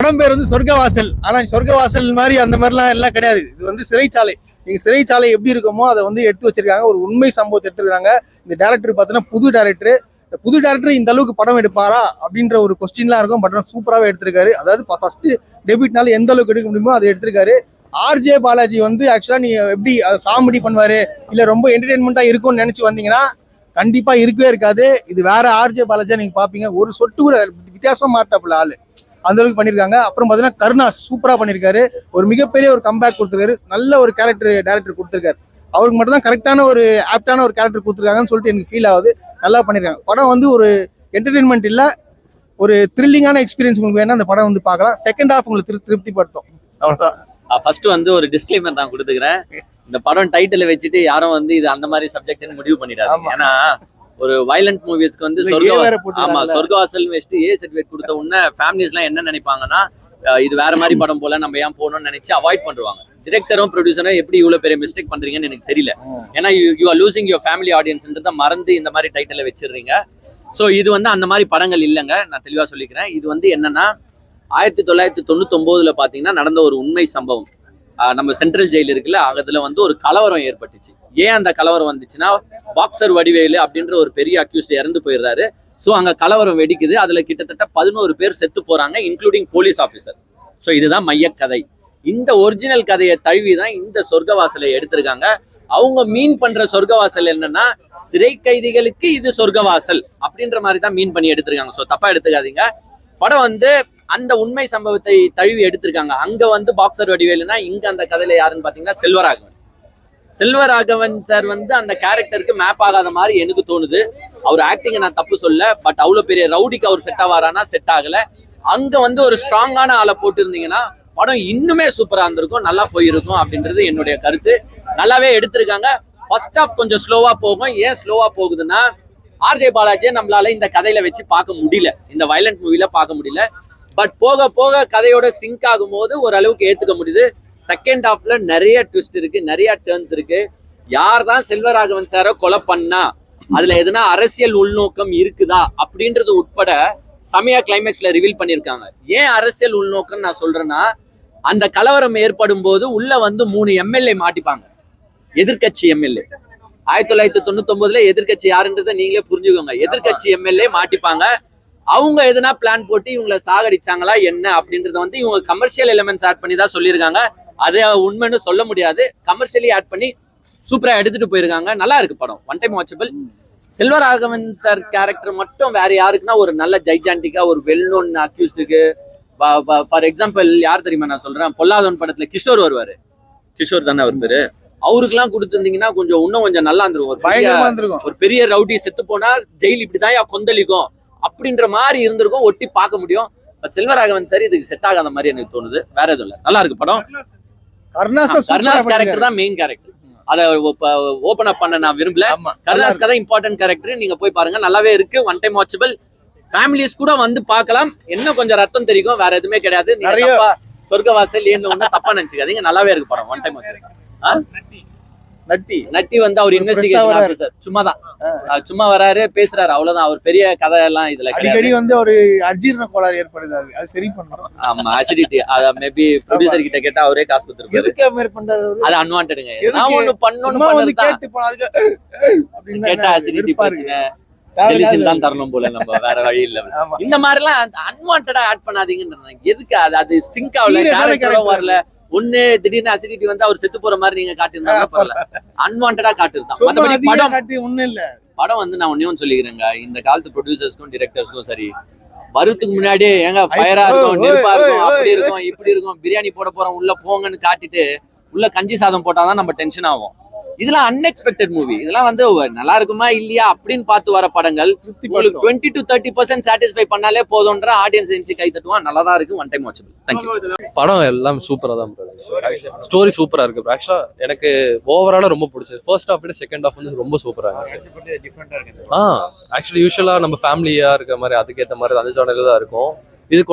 படம் பேர் வந்து சொர்க்கவாசல். ஆனா சொர்க்கவாசல் மாதிரி அந்த மாதிரிலாம் எல்லாம் கிடையாது. இது வந்து சிறைச்சாலை. நீங்க சிறைச்சாலை எப்படி இருக்குமோ அதை வந்து எடுத்து வச்சிருக்காங்க. ஒரு உண்மை சம்பவத்தை எடுத்துருக்காங்க. இந்த டேரக்டர் பார்த்தீங்கன்னா புது டேரக்டர் இந்த அளவுக்கு படம் எடுப்பாரா அப்படின்ற ஒரு கொஸ்டின்லாம் இருக்கும். பட் சூப்பராகவே எடுத்திருக்காரு. அதாவது ஃபர்ஸ்ட் டெபியூட்னால எந்த அளவுக்கு எடுக்க முடியுமோ அதை எடுத்திருக்காரு. ஆர்ஜே பாலாஜி வந்து ஆக்சுவலா நீங்க எப்படி காமெடி பண்ணுவாரு இல்ல ரொம்ப என்டர்டைன்மெண்டா இருக்கும்னு நினைச்சு வந்தீங்கன்னா கண்டிப்பா இருக்கவே இருக்காது. இது வேற ஆர்ஜே பாலாஜியா நீங்க பாப்பீங்க. ஒரு சொட்டு கூட வித்தியாசமா மாட்டாப்புல ஆளு அந்த அளவுக்கு பண்ணிருக்காங்க. அப்புறம் பாத்தீங்கன்னா கருணாஸ் சூப்பரா பண்ணிருக்காரு. ஒரு மிகப்பெரிய ஒரு கம்பேக் கொடுத்திருக்காரு. நல்ல ஒரு டேரக்டர் கொடுத்திருக்காரு. அவருக்கு மட்டும் தான் கரெக்டான ஒரு ஆப்டான ஒரு கேரக்டர் கொடுத்துருக்காங்கன்னு சொல்லிட்டு எனக்கு ஃபீல் ஆகுது. நல்லா பண்ணிருக்காங்க. படம் வந்து ஒரு என்டர்டைன்மெண்ட் இல்ல, ஒரு த்ரில்லிங்கான எக்ஸ்பீரியன்ஸ் உங்களுக்கு வேணா அந்த படம் வந்து பார்க்கலாம். செகண்ட் ஹாஃப் உங்களுக்கு திருப்திப்படுத்தும். அவ்வளவுதான். ஃபர்ஸ்ட் வந்து ஒரு டிஸ்க்ளைமர் நான் கொடுத்துக்கிறேன். இந்த படம் டைட்டில் வச்சுட்டு யாரும் வந்து இது அந்த மாதிரி சப்ஜெக்ட்னு முடிவு பண்ணிடாது. ஏன்னா ஒரு வயலண்ட் மூவிஸ்க்கு வந்து சொர்க்கவாசல் வச்சுட்டு ஏ சர்டிஃபிகேட் கொடுத்த உடனே ஃபேமிலிஸ் எல்லாம் என்ன நினைப்பாங்கன்னா இது வேற மாதிரி படம் போல நம்ம ஏன் போகணும்னு நினைச்சு அவாய்ட் பண்ணுவாங்க. டிரெக்டரும் ப்ரொடியூசரும் எப்படி இவ்வளவு பெரிய மிஸ்டேக் பண்றீங்கன்னு எனக்கு தெரியல. ஏன்னா you are losing your family ஆடியன்ஸ்ன்றதை மறந்து இந்த மாதிரி டைட்டில் வச்சிடுறீங்க. ஸோ இது வந்து அந்த மாதிரி படங்கள் இல்லைங்க. நான் தெளிவா சொல்லிக்கிறேன். இது வந்து என்னன்னா 1999 பாத்தீங்கன்னா நடந்த ஒரு உண்மை சம்பவம். நம்ம சென்ட்ரல் ஜெயில் இருக்குல்ல, அதுல வந்து ஒரு கலவரம் ஏற்பட்டுச்சு. ஏன் அந்த கலவரம் வந்துச்சுன்னா பாக்ஸர் வடிவேலு அப்படின்ற ஒரு பெரிய அக்யூஸ்ட் இறந்து போயிடுறாரு. ஸோ அங்க கலவரம் வெடிக்குது. அதுல கிட்டத்தட்ட 11 பேர் செத்து போறாங்க, இன்க்ளூடிங் போலீஸ் ஆஃபீஸர். ஸோ இதுதான் மையக்கதை. இந்த ஒரிஜினல் கதையை தழுவிதான் இந்த சொர்க்கவாசலை எடுத்திருக்காங்க. அவங்க மீன் பண்ற சொர்க்கவாசல் என்னன்னா சிறை கைதிகளுக்கு இது சொர்க்கவாசல் அப்படின்ற மாதிரி தான் மீன் பண்ணி எடுத்திருக்காங்க. ஸோ தப்பா எடுத்துக்காதீங்க. படம் வந்து அந்த உண்மை சம்பவத்தை தழுவி எடுத்திருக்காங்க. அங்க வந்து பாக்ஸர் வடிவேலுனா இங்க அந்த கதையில யாருன்னு பாத்தீங்கன்னா செல்வராகவன் சார் வந்து அந்த கேரக்டருக்கு மேப் ஆகாத மாதிரி எனக்கு தோணுது. அவர் ஆக்டிங்கை நான் தப்பு சொல்ல, பட் அவ்வளவு பெரிய ரவுடிக்கு அவர் செட் ஆவாரானா செட் ஆகல. அங்க வந்து ஒரு ஸ்ட்ராங்கான ஆளை போட்டு இருந்தீங்கன்னா படம் இன்னுமே சூப்பரா இருந்திருக்கும், நல்லா போயிருக்கும் அப்படின்றது என்னுடைய கருத்து. நல்லாவே எடுத்திருக்காங்க. ஃபர்ஸ்ட் ஹாஃப் கொஞ்சம் ஸ்லோவா போகும். ஏன் ஸ்லோவா போகுதுன்னா ஆர்ஜே பாலாஜியை நம்மளால இந்த கதையில வச்சு பார்க்க முடியல, இந்த வயலண்ட் மூவில பார்க்க முடியல. பட் போக போக கதையோட சிங்க் ஆகும் போது ஓரளவுக்கு ஏத்துக்க முடியுது. செகண்ட் ஹாஃப்ல நிறைய ட்விஸ்ட் இருக்கு, நிறைய டர்ன்ஸ் இருக்கு. யார் தான் செல்வராகவன் சாரை கொலை பண்ணா, அதுல எதுனா அரசியல் உள்நோக்கம் இருக்குதா அப்படின்றது உட்பட சமய கிளைமேக்ஸ்ல ரிவீல் பண்ணிருக்காங்க. ஏன் அரசியல் உள்நோக்கம் நான் சொல்றேன்னா, அந்த கலவரம் ஏற்படும் போது உள்ள வந்து 3 எம்எல்ஏ மாட்டிப்பாங்க, எதிர்கட்சி எம்எல்ஏ. 1999 எதிர்கட்சி யாருன்றதை நீங்களே புரிஞ்சுக்கோங்க. எதிர்கட்சி எம்எல்ஏ மாட்டிப்பாங்க. அவங்க எதுனா பிளான் போட்டு இவங்களை சாகடிச்சாங்களா என்ன அப்படின்றத வந்து இவங்க கமர்ஷியல் எலிமெண்ட்ஸ் ஆட் பண்ணி தான் சொல்லியிருக்காங்க. அது உண்மைன்னு சொல்ல முடியாது. கமர்ஷியலி ஆட் பண்ணி சூப்பரா எடுத்துட்டு போயிருக்காங்க. நல்லா இருக்கு படம், one time watchable. Selvaraghavan sir character மட்டும் வேற யாருக்குன்னா ஒரு நல்ல ஜைஜாண்டிக்கா ஒரு வெல் நோன் அக்யூஸ்டுக்கு, ஃபார் எக்ஸாம்பிள் யார் தெரியுமா நான் சொல்றேன், பொல்லாதவன் படத்துல கிஷோர் வருவாரு, கிஷோர் தானே அவர் பேரு, அவருக்குலாம் கொடுத்துருந்தீங்கன்னா இன்னும் கொஞ்சம் நல்லா இருந்திருக்கும். ஒரு பெரிய ரவுடி செத்து போனா ஜெயில் இப்படிதான் கொந்தளிக்கும் அப்படின்ற மாதிரி இருந்திருக்கும், ஒட்டி பார்க்க முடியும். பட் செல்வராகவன் சார் இதுக்கு செட் ஆகாத மாதிரி எனக்கு தோணுது. வேற எதுவும் இல்லை, நல்லா இருக்கு படம். கருணாஸ் கேரக்டர் தான் மெயின் கேரக்டர். அதை ஓபன் அப் பண்ண நான் விரும்பல. கருணாஸ் கதை இம்பார்ட்டன்ட் கேரக்டர். நீங்க போய் பாருங்க, நல்லாவே இருக்கு, ஒன் டைம் வாட்சபிள். ஃபேமிலிஸ் கூட வந்து பார்க்கலாம். இன்னும் கொஞ்சம் ரத்தம் தெரியும், வேற எதுவுமே கிடையாது. சொர்க்கவாசல் ஏன்னு ஒண்ணு தப்பா நினைச்சுக்காதீங்க, நல்லாவே இருக்கு படம், ஒன் டைம் வாட்சபிள். நட்டி வந்து அவர் இன்வெஸ்டிகேஷன் ஆபீசர், சும்மா வராரு, பேசுறாரு, அவ்வளவுதான். அவர் பெரிய கதை எல்லாம் இதுல அடிக்கடி வந்து ஒரு அஜீரண கோளாறு ஏற்படுது, அது சரி பண்ணணும். ஆமா, அசிடிட்டி. அத மேபி ப்ரொடியூசர் கிட்ட கேட்டா அவரே காசு கொடுத்துருப்பாரு. எதுக்கு மாதிரி பண்றாரு அது அன்வான்டடுங்க. நான் ஒன்னு பண்ணனும் கேட்டா அசிடிட்டி பிரச்சனை, டெலிஷன் தான் தரணும் போல, நம்ம வேற வழி இல்ல. இந்த மாதிரி எல்லாம் அன்வான்டடா ஆட் பண்ணாதீங்கன்னு. எதுக்கு அது சிங்க் ஆகல, கேரக்டரும் வரல. ஒண்ணு திடீர்னு அசிடிட்டி வந்து அவர் செத்து போற மாதிரி நீங்க காட்டிருந்தாங்க, பரவாயில்ல. அன்வான்டா காட்டிருந்தான். படம் வந்து நான் ஒன்னே சொல்லிக்கிறேங்க, இந்த காலத்து ப்ரொடியூசர்ஸ்க்கும் டிரெக்டர்ஸ்க்கும் சரி, வரதுக்கு முன்னாடியே ஏங்க ஃபயரா இருக்கும், நெருப்பா இருக்கும், அப்படி இருக்கும், இப்படி இருக்கும், பிரியாணி போட போறோம் உள்ள போங்கன்னு காட்டிட்டு உள்ள கஞ்சி சாதம் போட்டாதான் நம்ம டென்ஷன் ஆகும். இதெல்லாம் அன்எக்ஸ்பெக்டட் மூவி. இதெல்லாம் வந்து நல்லா இருக்குமா இல்லையா அப்படின்னு பார்த்து வர படங்கள். உங்களுக்கு 20 to 30% சாட்டிஸ்ஃபை பண்ணாலே போதும்ன்ற ஆடியன்ஸ் எஞ்சி கை தட்டுவான். நல்லா தான் இருக்கு, ஒன் டைம் வாட்சபிள். தேங்க்யூ. படம் எல்லாம் சூப்பரா தான் ஸ்டோரி சூப்பரா இருக்கு. ஆக்சுவலா எனக்கு ஓவராலா ரொம்ப பிடிச்சது. ஃபர்ஸ்ட் ஹாஃப் விட செகண்ட் ஹாஃப் வந்து ரொம்ப சூப்பரா இருந்துச்சு. ஆக்சுவலி யூஸ்வலா நம்ம ஃபேமிலியா இருக்க மாதிரி அதுக்கேற்ற மாதிரி அந்த ஜானர்ல தான் இருக்கும். இது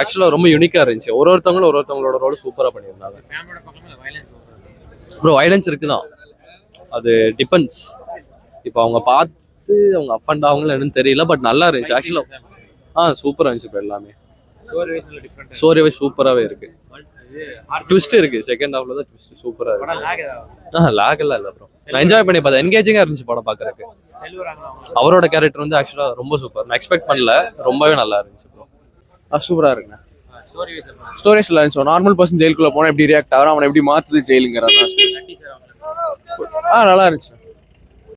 ஆக்சுவலா ரொம்ப யூனிக்கா இருந்துச்சு. ஒருத்தவங்களோட ரோல் சூப்பரா பண்ணியிருந்தாங்க. ப்ரோ வயலன்ஸ் இருக்குதான், அது டிபெண்ட்ஸ். இப்போ அவங்க பார்த்து அவங்க அப் அண்ட் ஆகுங்களா என்னன்னு தெரியல, பட் நல்லா இருந்துச்சு ஆக்சுவலா. சூப்பரா இருந்துச்சு இப்போ எல்லாமே. ஸ்டோரி வைஸ் சூப்பராகவே இருக்கு. ட்விஸ்ட் இருக்கு, செகண்ட் ஹாஃப்ல தான் ட்விஸ்ட் சூப்பரா இருக்கு. லாக் எல்லாம் இல்லை ப்ரோ, நான் என்ஜாய் பண்ணி பார்த்தேன், என்கேஜிங்கா இருந்துச்சு படம் பார்க்கறதுக்கு. அவரோட கேரக்டர் வந்து ஆக்சுவலா ரொம்ப சூப்பர், நான் எக்ஸ்பெக்ட் பண்ணல, ரொம்பவே நல்லா இருந்துச்சு ப்ரோ. சூப்பரா இருக்குண்ணா. ஸ்டோரிஸ் நல்லா இருந்துச்சு. நார்மல் பர்சன் ஜெயிலுக்குள்ள போனா எப்படி ரியாக்ட் ஆகிறோம், அவனை எப்படி மாத்துது ஜெயிலுங்கிறதா. நல்லா இருந்துச்சு.